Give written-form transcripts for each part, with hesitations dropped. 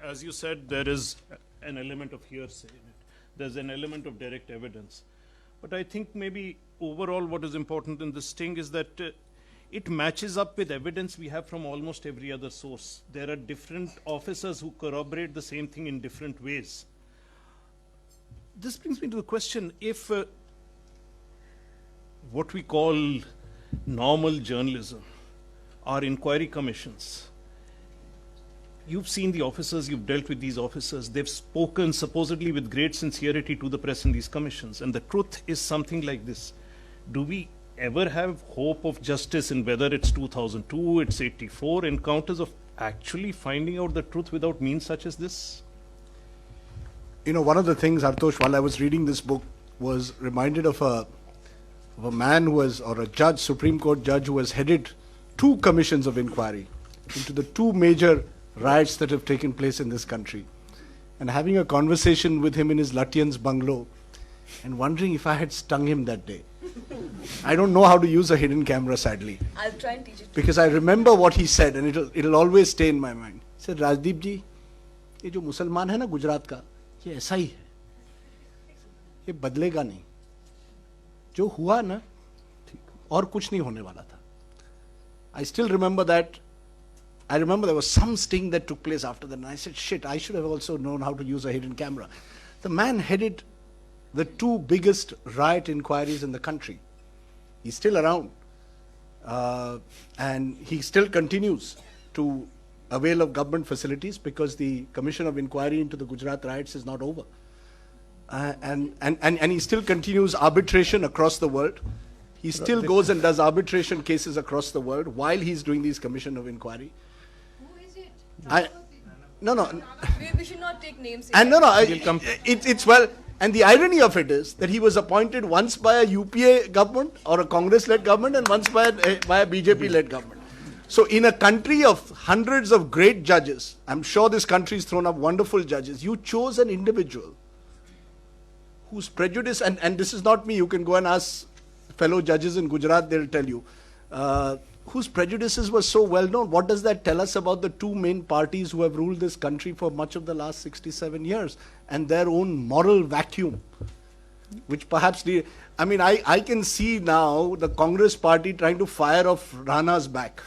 As you said, there is an element of hearsay in it. There's an element of direct evidence. But I think maybe overall what is important in this thing is that it matches up with evidence we have from almost every other source. There are different officers who corroborate the same thing in different ways. This brings me to the question, if what we call normal journalism are inquiry commissions, you've seen the officers, you've dealt with these officers, they've spoken supposedly with great sincerity to the press in these commissions, and the truth is something like this. Do we ever have hope of justice in whether it's 2002, it's 84, encounters of actually finding out the truth without means such as this? You know, one of the things, Artosh, while I was reading this book, was reminded of a man who was, or a judge, Supreme Court judge, who has headed 2 commissions of inquiry into the 2 major riots that have taken place in this country. And having a conversation with him in his Lutyens bungalow and wondering if I had stung him that day. I don't know how to use a hidden camera, sadly. I'll try and teach it. Because I remember what he said and it'll always stay in my mind. He said, Rajdeep ji, ये जो मुसलमान है ना गुजरात का, ये ऐसा ही है. ये बदलेगा नहीं. जो हुआ ना, और कुछ नहीं होने वाला था. I still remember that. I remember there was some sting that took place after that, and I said, shit, I should have also known how to use a hidden camera. The man headed the 2 biggest riot inquiries in the country. He's still around. And he still continues to avail of government facilities because the Commission of Inquiry into the Gujarat riots is not over. And he still continues arbitration across the world. He still goes and does arbitration cases across the world while he's doing these Commission of Inquiry. No. We should not take names. And it's well, and the irony of it is that he was appointed once by a UPA government or a Congress-led government and once by a BJP-led government. So in a country of hundreds of great judges, I'm sure this country has thrown up wonderful judges, you chose an individual whose prejudice, and this is not me, you can go and ask fellow judges in Gujarat, they'll tell you, whose prejudices were so well known. What does that tell us about the 2 main parties who have ruled this country for much of the last 67 years and their own moral vacuum, which perhaps, I can see now the Congress party trying to fire off Rana's back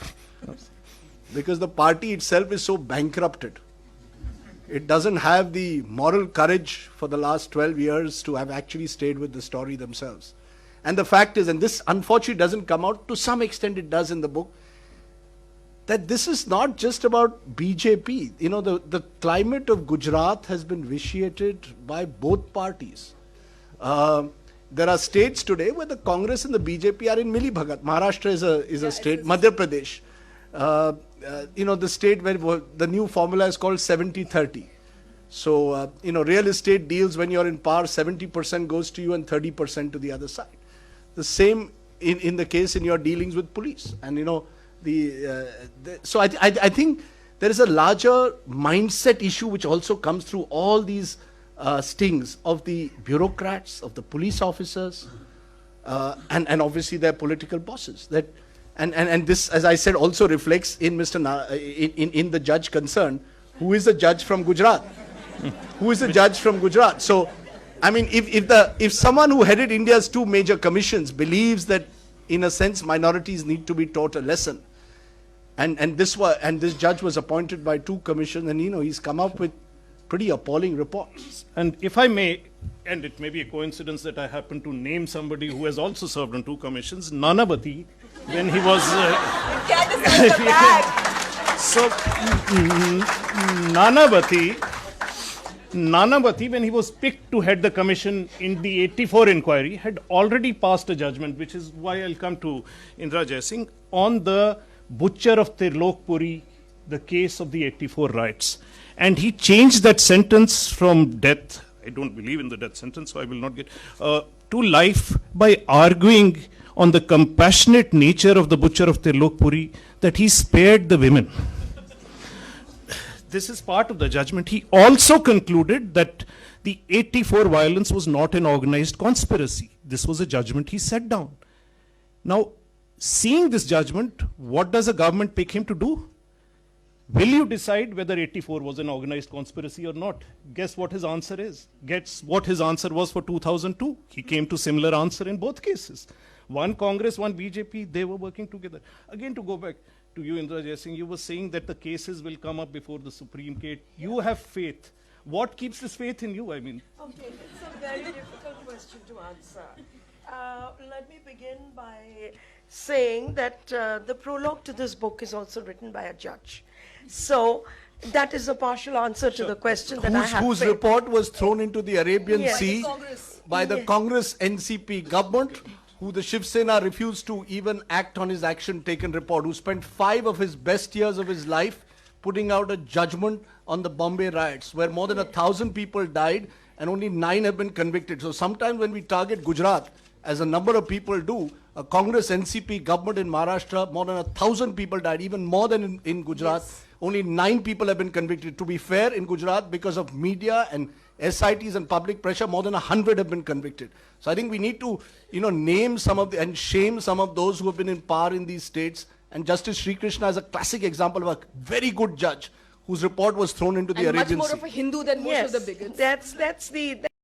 because the party itself is so bankrupted. It doesn't have the moral courage for the last 12 years to have actually stayed with the story themselves. And the fact is, and this unfortunately doesn't come out, to some extent it does in the book, that this is not just about BJP. You know, the climate of Gujarat has been vitiated by both parties. There are states today where the Congress and the BJP are in Mili Bhagat. Maharashtra is a state, Madhya Pradesh. The state where the new formula is called 70-30. So, real estate deals, when you're in power, 70% goes to you and 30% to the other side. The same in the case in your dealings with police. And, so I think there is a larger mindset issue which also comes through all these stings of the bureaucrats, of the police officers, and obviously their political bosses. And this, as I said, also reflects in in the judge concerned, who is a judge from Gujarat. Who is a judge from Gujarat? So, if someone who headed India's 2 major commissions believes that, in a sense, minorities need to be taught a lesson, and this judge was appointed by 2 commissions, and he's come up with pretty appalling reports. And if I may, and it may be a coincidence that I happen to name somebody who has also served on 2 commissions, Nanavati, when he was. You can't decide the bag. So, Nanavati, when he was picked to head the commission in the 84 inquiry, had already passed a judgment, which is why I'll come to Indra Jaisingh, on the butcher of Trilokpuri, the case of the 84 riots. And he changed that sentence from death, I don't believe in the death sentence, so I will not get, to life by arguing on the compassionate nature of the butcher of Trilokpuri, that he spared the women. This is part of the judgment. He also concluded that the 84 violence was not an organized conspiracy. This was a judgment he set down. Now, seeing this judgment, what does a government pick him to do? Will you decide whether 84 was an organized conspiracy or not? Guess what his answer is. Guess what his answer was for 2002. He came to similar answer in both cases. One Congress, one BJP, they were working together. Again, to go back to you, Indra Jaising, you were saying that the cases will come up before the Supreme Court. You have faith. What keeps this faith in you? I mean, Okay, it's a very difficult question to answer. Let me begin by saying that the prologue to this book is also written by a judge. So that is a partial answer to the question that I have. Whose faith. report was thrown into the Arabian Yes. Sea Congress. by the Yes. Congress NCP government, who the Shiv Sena refused to even act on his action taken report, who spent 5 of his best years of his life putting out a judgment on the Bombay riots, where more than 1,000 people died and only 9 have been convicted. So sometimes when we target Gujarat, as a number of people do, a Congress NCP government in Maharashtra, more than 1,000 people died, even more than in Gujarat. Yes. Only 9 people have been convicted. To be fair, in Gujarat, because of media and SITs and public pressure, more than 100 have been convicted. So I think we need to, name some of and shame some of those who have been in power in these states. And Justice Sri Krishna is a classic example of a very good judge whose report was thrown into the And much Arabian more Sea. of a Hindu than most of the bigots. That's the